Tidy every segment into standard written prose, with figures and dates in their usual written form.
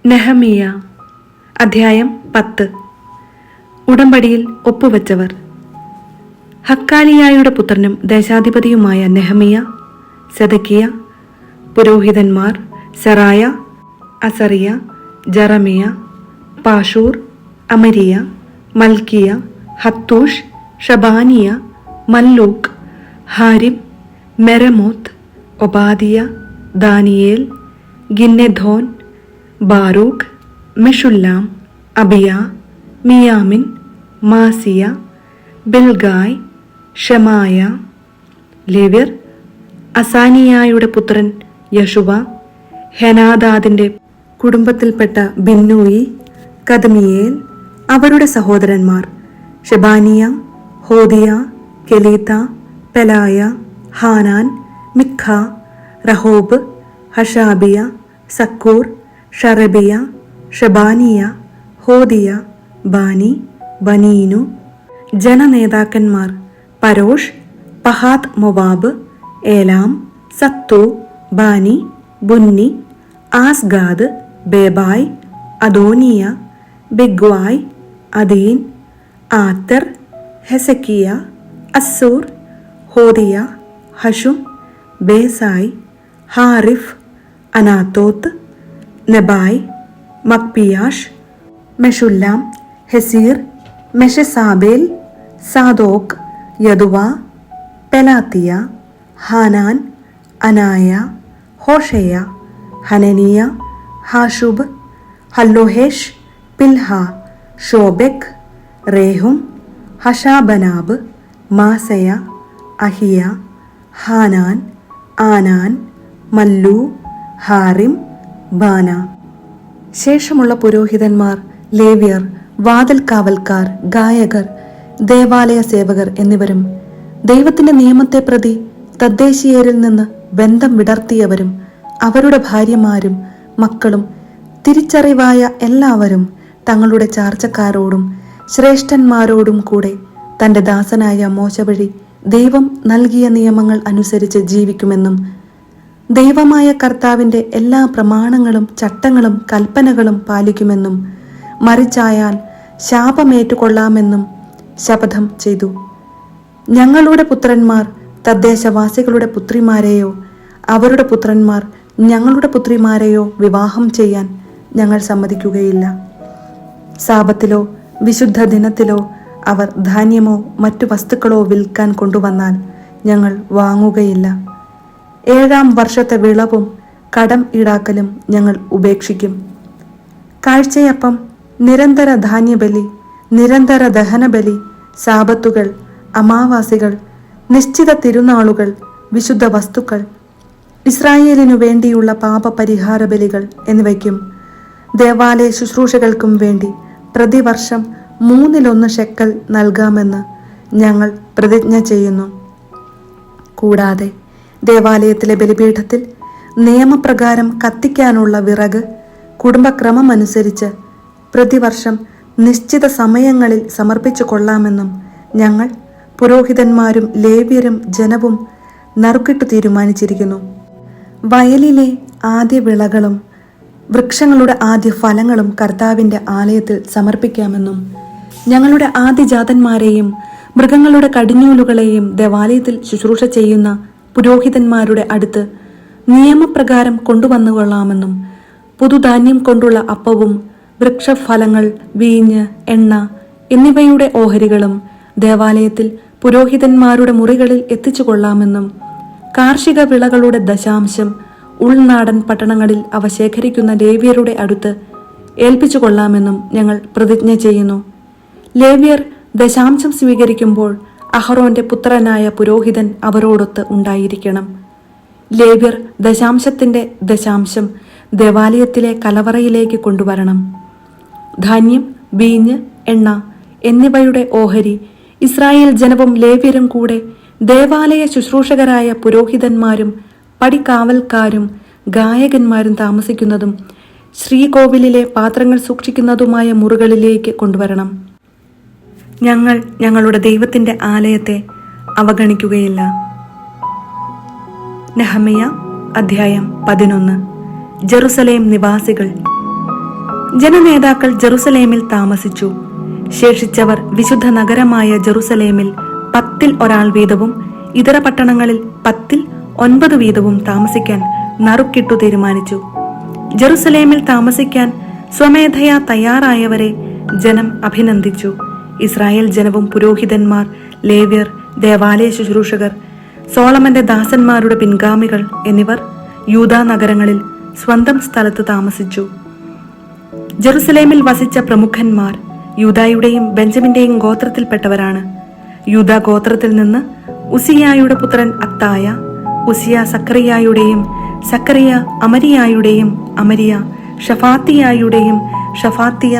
നെഹമിയ അധ്യായം 10. ഉടമ്പടിയിൽ ഒപ്പുവെച്ചവർ. ഹക്കാലിയായുടെ പുത്രനും ദേശാധിപതിയുമായ നെഹമിയ, സെദക്കിയ, പുരോഹിതന്മാർ സെറായ, അസറിയ, ജറമിയ, പാഷൂർ, അമരിയ, മൽക്കിയ, ഹത്തൂഷ്, ഷബാനിയ, മല്ലൂക്ക്, ഹാരിം, മെരമോത്ത്, ഒബാദിയ, ദാനിയേൽ, ഗിന്നെഥോൻ, ബാറൂഖ്, മെഷുല്ലാം, അബിയ, മിയാമിൻ, മാസിയ, ബിൽഗായ്, ഷെമായ. ലേവ്യർ: അസാനിയായുടെ പുത്രൻ യശുവ, ഹെനാദാദിന്റെ കുടുംബത്തിൽപ്പെട്ട ബിന്നൂയി, കദ്മിയേൽ. അവരുടെ സഹോദരന്മാർ ഷെബാനിയ, ഹോദിയ, കെലീത്ത, പെലായ, ഹാനാൻ, മിഖ, റഹോബ്, ഹഷാബിയ, സക്കൂർ, ഷറബിയ, ഷെബാനിയ, ഹോദിയ, ബാനി, ബനീനു. ജനനേതാക്കന്മാർ പരോഷ്, പഹാത്ത് മൊവാബ്, ഏലാം, സത്തു, ബാനി, ബുന്നി, ആസ്ഗാദ്, ബേബായ്, അദോനിയ, ബിഗ്വായ്, അദീൻ, ആത്തർ, ഹെസക്കിയ, അസ്സൂർ, ഹോദിയ, ഹഷും, ബേസായ്, ഹാരിഫ്, അനാത്തോത്ത്, നെബായ്, മക്പിയാഷ്, മെഷുല്ലാം, ഹെസീർ, മെഷസാബേൽ, സാദോക്ക്, യദുവ, പെലാത്തിയ, ഹാനാൻ, അനായ, ഹോഷയ, ഹനനിയ, ഹാഷുബ്, ഹല്ലോഹേഷ്, പിൽഹ, ഷോബെക്, റേഹും, ഹഷാബനാബ്, മാസയ, അഹിയ, ഹാനാൻ, ആനാൻ, മല്ലു, ഹാരിം, ബാന. ശേഷമുള്ള പുരോഹിതന്മാർ, ലേവ്യർ, വാതിൽ കാവൽക്കാർ, ഗായകർ, ദേവാലയ സേവകർ എന്നിവരും ദൈവത്തിന്റെ നിയമത്തെ പ്രതി തദ്ദേശീയരിൽ നിന്ന് ബന്ധം വിടർത്തിയവരും അവരുടെ ഭാര്യമാരും മക്കളും തിരിച്ചറിവായ എല്ലാവരും തങ്ങളുടെ ചാർച്ചക്കാരോടും ശ്രേഷ്ഠന്മാരോടും കൂടെ തന്റെ ദാസനായ മോശ വഴി ദൈവം നൽകിയ നിയമങ്ങൾ അനുസരിച്ച് ജീവിക്കുമെന്നും ദൈവമായ കർത്താവിന്റെ എല്ലാ പ്രമാണങ്ങളും ചട്ടങ്ങളും കൽപ്പനകളും പാലിക്കുമെന്നും മറിച്ചായാൽ ശാപമേറ്റുകൊള്ളാമെന്നും ശപഥം ചെയ്തു. ഞങ്ങളുടെ പുത്രന്മാർ തദ്ദേശവാസികളുടെ പുത്രിമാരെയോ അവരുടെ പുത്രന്മാർ ഞങ്ങളുടെ പുത്രിമാരെയോ വിവാഹം ചെയ്യാൻ ഞങ്ങൾ സമ്മതിക്കുകയില്ല. സാബത്തിലോ വിശുദ്ധ ദിനത്തിലോ അവർ ധാന്യമോ മറ്റു വസ്തുക്കളോ വിൽക്കാൻ കൊണ്ടുവന്നാൽ ഞങ്ങൾ വാങ്ങുകയില്ല. 7-ാം വർഷത്തെ വിളവും കടം ഈടാക്കലും ഞങ്ങൾ ഉപേക്ഷിക്കും. കാഴ്ചയപ്പം, നിരന്തര ധാന്യബലി, നിരന്തര ദഹനബലി, സാബത്തുകൾ, അമാവാസികൾ, നിശ്ചിത തിരുനാളുകൾ, വിശുദ്ധ വസ്തുക്കൾ, ഇസ്രായേലിനു വേണ്ടിയുള്ള പാപപരിഹാര ബലികൾ എന്നിവയ്ക്കും ദേവാലയ ശുശ്രൂഷകൾക്കും വേണ്ടി പ്രതിവർഷം 1/3 ഷെക്കൽ നൽകാമെന്ന് ഞങ്ങൾ പ്രതിജ്ഞ ചെയ്യുന്നു. കൂടാതെ ദേവാലയത്തിലെ ബലിപീഠത്തിൽ നിയമപ്രകാരം കത്തിക്കാനുള്ള വിറക് കുടുംബക്രമമനുസരിച്ച് പ്രതിവർഷം നിശ്ചിത സമയങ്ങളിൽ സമർപ്പിച്ചു കൊള്ളാമെന്നും ഞങ്ങൾ പുരോഹിതന്മാരും ലേവ്യരും ജനവും നറുക്കിട്ടു തീരുമാനിച്ചിരിക്കുന്നു. വയലിലെ ആദ്യ വിളകളും വൃക്ഷങ്ങളുടെ ആദ്യ ഫലങ്ങളും കർത്താവിന്റെ ആലയത്തിൽ സമർപ്പിക്കാമെന്നും ഞങ്ങളുടെ ആദ്യജാതന്മാരെയും മൃഗങ്ങളുടെ കടിഞ്ഞൂലുകളെയും ദേവാലയത്തിൽ ശുശ്രൂഷ ചെയ്യുന്ന പുരോഹിതന്മാരുടെ അടുത്ത് നിയമപ്രകാരം കൊണ്ടുവന്നുകൊള്ളാമെന്നും പുതുധാന്യം കൊണ്ടുള്ള അപ്പവും വൃക്ഷഫലങ്ങൾ, വീഞ്ഞ്, എണ്ണ എന്നിവയുടെ ഓഹരികളും ദേവാലയത്തിൽ പുരോഹിതന്മാരുടെ മുറികളിൽ എത്തിച്ചു കൊള്ളാമെന്നും കാർഷിക വിളകളുടെ ദശാംശം ഉൾനാടൻ പട്ടണങ്ങളിൽ അവ ശേഖരിക്കുന്ന ലേവ്യരുടെ അടുത്ത് ഏൽപ്പിച്ചു കൊള്ളാമെന്നും ഞങ്ങൾ പ്രതിജ്ഞ ചെയ്യുന്നു. ലേവ്യർ ദശാംശം സ്വീകരിക്കുമ്പോൾ അഹറോന്റെ പുത്രനായ പുരോഹിതൻ അവരോടൊത്ത് ഉണ്ടായിരിക്കണം. ലേവ്യർ ദശാംശത്തിന്റെ ദശാംശം ദേവാലയത്തിലെ കലവറയിലേക്ക് കൊണ്ടുവരണം. ധാന്യം, വീഞ്ഞ്, എണ്ണ എന്നിവയുടെ ഓഹരി ഇസ്രായേൽ ജനവും ലേവ്യരും കൂടെ ദേവാലയ ശുശ്രൂഷകരായ പുരോഹിതന്മാരും പടിക്കാവൽക്കാരും ഗായകന്മാരും താമസിക്കുന്നതും ശ്രീകോവിലിലെ പാത്രങ്ങൾ സൂക്ഷിക്കുന്നതുമായ മുറികളിലേക്ക് കൊണ്ടുവരണം. ഞങ്ങൾ ഞങ്ങളുടെ ദൈവത്തിന്റെ ആലയത്തെ അവഗണിക്കുകയില്ല. നെഹമിയ അധ്യായം 11. ജെറുസലേം നിവാസികൾ. ജനനേതാക്കൾ ജെറുസലേമിൽ താമസിച്ചു. ശേഷിച്ചവർ വിശുദ്ധ നഗരമായ ജെറുസലേമിൽ 10 ഒരാൾ വീതവും ഇതര പട്ടണങ്ങളിൽ 10 വീതവും താമസിക്കാൻ നറുക്കിട്ടു തീരുമാനിച്ചു. ജെറുസലേമിൽ താമസിക്കാൻ സ്വമേധയാ തയ്യാറായവരെ ജനം അഭിനന്ദിച്ചു. ഇസ്രായേൽ ജനവും പുരോഹിതന്മാർ, ലേവ്യർ, ദേവാലയ ശുശ്രൂഷകർ, സോളമന്റെ ദാസന്മാരുടെ പിൻഗാമികൾ എന്നിവർ യൂദാ നഗരങ്ങളിൽ സ്വന്തം സ്ഥലത്ത് താമസിച്ചു. ജെറുസലേമിൽ വസിച്ച പ്രമുഖന്മാർ യൂദായുടെയും ബെഞ്ചമിന്റെയും ഗോത്രത്തിൽപ്പെട്ടവരാണ്. യൂദാ ഗോത്രത്തിൽ നിന്ന് ഉസിയായുടെ പുത്രൻ അത്തായ, ഉസിയ സക്കറിയായുടെയും, സക്കറിയ അമരിയായുടെയും, അമരിയ ഷഫാത്തിയായുടെയും, ഷഫാത്തിയ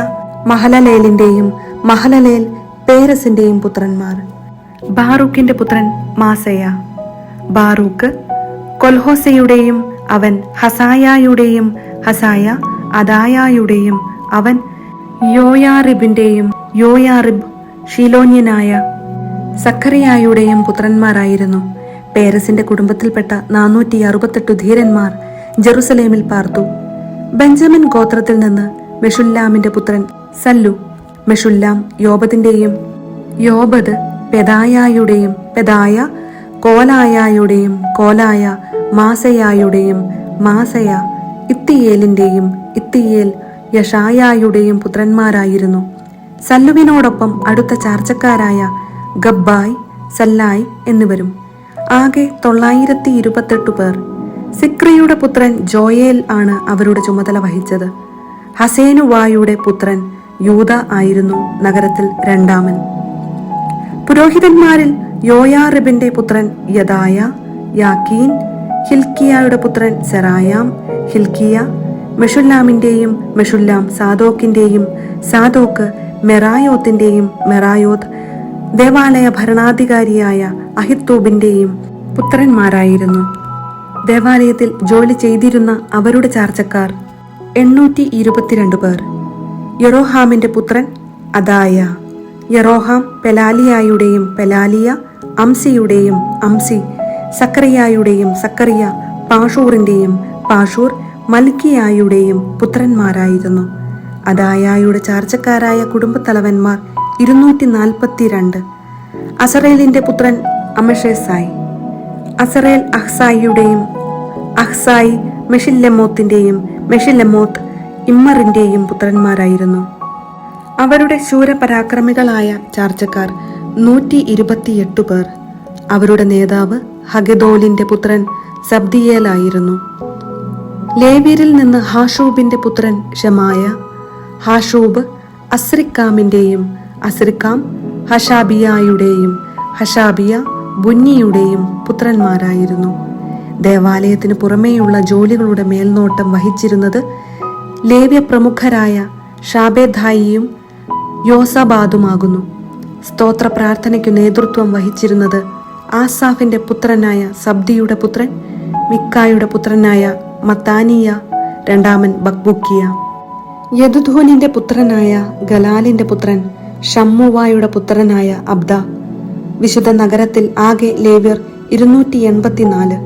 മഹലലേലിന്റെയും, മഹലലേൽ പേരസിന്റെയും പുത്രന്മാർ. ബാറൂക്കിന്റെ പുത്രൻ മാസയ. ബാറൂക്ക് കൊൽഹോസയുടെയും, അവൻ ഹസായായുടെയും, ഹസായ അദായായുടെയും, അവൻ യോയാറിബിന്റെയും, യോയാറിബ് ഷീലോന്യനായ സക്കറിയായുടെയും പുത്രന്മാരായിരുന്നു. പേരസിന്റെ കുടുംബത്തിൽപ്പെട്ട 468 ധീരന്മാർ ജെറുസലേമിൽ പാർത്തു. ബെഞ്ചമിൻ ഗോത്രത്തിൽ നിന്ന് മെഷുല്ലാമിന്റെ പുത്രൻ സല്ലു. മെഷുല്ലാം യോബദിന്റെയും, യോബദ് പെദായായുടെയും, പെദായ കോലായായുടെയും, കോലായ മാസയായുടെയും, മാസയ ഇത്തിയേലിന്റെയും, ഇത്തിയേൽ യഷായായുടെയും പുത്രന്മാരായിരുന്നു. സല്ലുവിനോടൊപ്പം അടുത്ത ചാർച്ചക്കാരായ ഗബ്ബായ്, സല്ലായ് എന്നിവരും. ആകെ 928 പേർ. സിക്രിയുടെ പുത്രൻ ജോയേൽ ആണ് അവരുടെ ചുമതല വഹിച്ചത്. ഹസേനുവായുടെ പുത്രൻ യൂദ ആയിരുന്നു നഗരത്തിൽ രണ്ടാമൻ. പുരോഹിതന്മാരിൽ യോയാറിബിന്റെ പുത്രൻ യദായ, യാക്കീൻ, ഹിൽക്കിയായുടെ പുത്രൻ സെറായാം, ഹിൽക്കിയ മെഷുല്ലാമിന്റെയും, മെഷുല്ലാം സാദോക്കിന്റെയും, സാദോക്ക് മെറായോത്തിന്റെയും, മെറായോത്ത് ദേവാലയ ഭരണാധികാരിയായ അഹിത്തൂബിന്റെയും പുത്രന്മാരായിരുന്നു. ദേവാലയത്തിൽ ജോലി ചെയ്തിരുന്ന അവരുടെ ചാർച്ചക്കാർ 822 പേർ. യെറോഹാമിന്റെ പുത്രൻ അദായ. യെറോഹാം പെലാലിയായുടെയും, പെലാലിയ അംസിയുടെയും, അംസി സക്കറിയായുടെയും, സക്കറിയ പാഷൂറിന്റെയും, പാഷൂർ മൽക്കിയായുടെയും പുത്രന്മാരായിരുന്നു. അദായായുടെ ചാർച്ചക്കാരായ കുടുംബത്തലവന്മാർ 242. അസറേലിന്റെ പുത്രൻ അമഷേസായി. അസറേൽ അഹ്സായിയുടെയും, അഹ്സായി മെഷില്ലെമോത്തിന്റെയും, മെഷില്ലെമോത്ത് ഇമ്മറിന്റെയും പുത്രന്മാരായിരുന്നു. അവരുടെ ശൂരപരാക്രമികളായ ചാർച്ചക്കാർ 128 പേർ. അവരുടെ നേതാവ് ഹഗദോലിന്റെ പുത്രൻ സബ്ദിയേലായിരുന്നു. ലേവ്യരിൽ നിന്ന് ഹാഷൂബിന്റെ പുത്രൻ ഷമായ. ഹാഷൂബ് അസ്രിക്കാമിന്റെയും, അസ്രിക്കാം ഹഷാബിയായുടെയും, ഹഷാബിയ ബുന്നിയുടെയും പുത്രന്മാരായിരുന്നു. ദേവാലയത്തിന് പുറമേയുള്ള ജോലികളുടെ മേൽനോട്ടം വഹിച്ചിരുന്നത് ലേവ്യ പ്രമുഖരായ ഷാബേധായിയും യോസബാദുമാകുന്നു. സ്തോത്ര പ്രാർത്ഥനയ്ക്കു നേതൃത്വം വഹിച്ചിരുന്നത് ആസാഫിന്റെ പുത്രനായ സബ്ദിയുടെ പുത്രൻ, മിക്കായുടെ പുത്രനായ മത്താനിയ, രണ്ടാമൻ ബക്ബുക്കിയ. യദുധൂനിന്റെ പുത്രനായ ഗലാലിന്റെ പുത്രൻ ഷമ്മുവായുടെ പുത്രനായ അബ്ദ. വിശുദ്ധ നഗരത്തിൽ ആകെ ലേവ്യർ 284.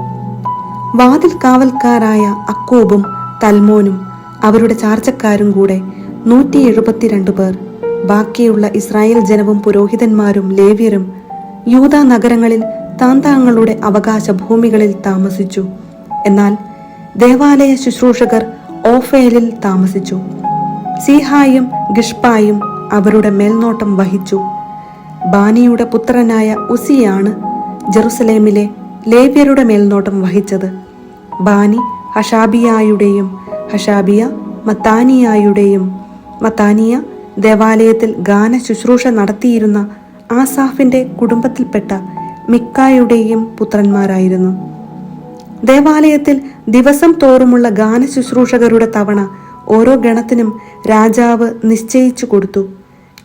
വാതിൽ കാവൽക്കാരായ അക്കൂബും തൽമോനും അവരുടെ ചാർച്ചക്കാരും കൂടെ 172 പേർ. ബാക്കിയുള്ള ഇസ്രായേൽ ജനവും പുരോഹിതന്മാരും ലേവ്യരും യൂദാ നഗരങ്ങളിൽ താന്താങ്ങളുടെ അവകാശ ഭൂമികളിൽ താമസിച്ചു. എന്നാൽ ദേവാലയ ശുശ്രൂഷകർ ഓഫേലിൽ താമസിച്ചു. സീഹായും ഗിഷ്പായും അവരുടെ മേൽനോട്ടം വഹിച്ചു. ബാനിയുടെ പുത്രനായ ഉസിയാണ് ജെറുസലേമിലെ ലേവ്യരുടെ മേൽനോട്ടം വഹിച്ചത്. ബാനി ഹഷാബിയായുടെയും, ഹഷാബിയ മത്താനിയായുടെയും, മത്താനിയ ദേവാലയത്തിൽ ഗാന ശുശ്രൂഷ നടത്തിയിരുന്ന ആസാഫിന്റെ കുടുംബത്തിൽപ്പെട്ട മിക്കായുടെയും പുത്രന്മാരായിരുന്നു. ദേവാലയത്തിൽ ദിവസം തോറുമുള്ള ഗാന ശുശ്രൂഷകരുടെ തവണ ഓരോ ഗണത്തിനും രാജാവ് നിശ്ചയിച്ചു കൊടുത്തു.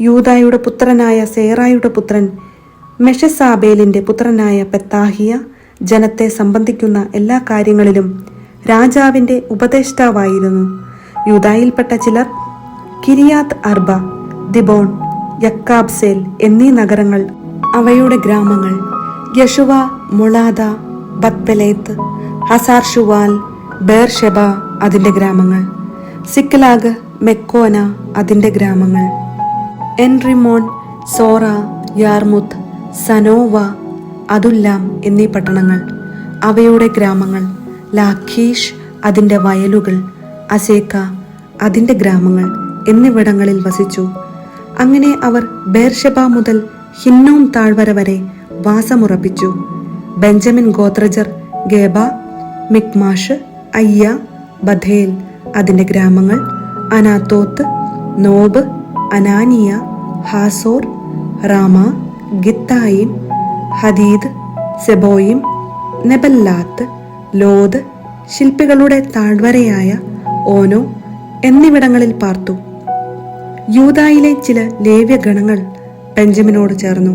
യൂദായുടെ പുത്രനായ സേറായുടെ പുത്രൻ മെഷസാബേലിന്റെ പുത്രനായ പെത്താഹിയ ജനത്തെ സംബന്ധിക്കുന്ന എല്ലാ കാര്യങ്ങളിലും രാജാവിന്റെ ഉപദേഷ്ടാവായിരുന്നു. യൂദായിൽപ്പെട്ട ചിലർ കിരിയാത്ത് അർബ, ദിബോൺ, യക്കാബ്സേൽ എന്നീ നഗരങ്ങൾ, അവയുടെ ഗ്രാമങ്ങൾ, യശുവ, മുളാദ, ബത്പെലേത്ത്, ഹസാർ ഷുവാൽ, ബേർഷെബ അതിന്റെ ഗ്രാമങ്ങൾ, സിക്ലാഗ്, മെക്കോന അതിൻ്റെ ഗ്രാമങ്ങൾ, എൻറിമോൺ, സോറ, യാർമുത്ത്, സനോവ, അതുല്ലാം എന്നീ പട്ടണങ്ങൾ, അവയുടെ ഗ്രാമങ്ങൾ, ലാഖീഷ് അതിൻ്റെ വയലുകൾ, അസേക്ക അതിൻ്റെ ഗ്രാമങ്ങൾ എന്നിവിടങ്ങളിൽ വസിച്ചു. അങ്ങനെ അവർ ബേർഷെബ മുതൽ ഹിന്നോം താഴ്വര വരെ വാസമുറപ്പിച്ചു. ബെഞ്ചമിൻ ഗോത്രജർ ഗേബ, മിക്മാഷ്, അയ്യ, ബഥേൽ അതിൻ്റെ ഗ്രാമങ്ങൾ, അനാത്തോത്ത്, നോബ്, അനാനിയ, ഹാസോർ, റാമ, ഗിത്തായിം, ഹദീദ്, സെബോയിം, നെബല്ലാത്ത്, ലോദ്, ശില്പികളുടെ താഴ്വരയായ ഓനോ എന്നിവിടങ്ങളിൽ പാർത്തു. യൂദായിലെ ചില ലേവ്യഗണങ്ങൾ ബെഞ്ചമിനോട് ചേർന്നു.